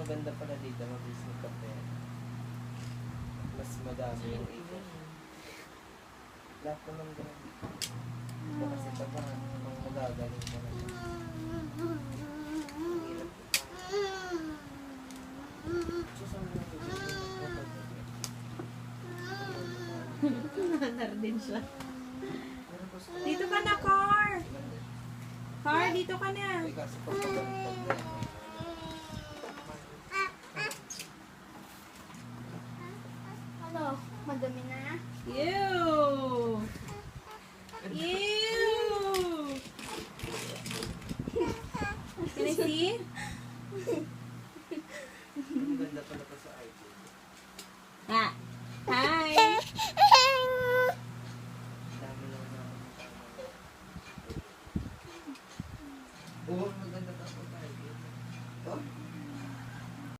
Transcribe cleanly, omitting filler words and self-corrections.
maganda pala dito, mabilis magkapera. Mas madami yung ikot. Lahat naman ganun. Ito kasi pag magagaling ka na. Ang hirap ko pa. Susunod na ito. Nanar din siya. Dito ka na, Car! Car, dito ka na! Ay, kasi pag pagkakitag na. Ano? Madami na? Ew! Ew! Can I see? Ang ganda pala pa sa IT. Ah! Hi! Dami lang na. Oo,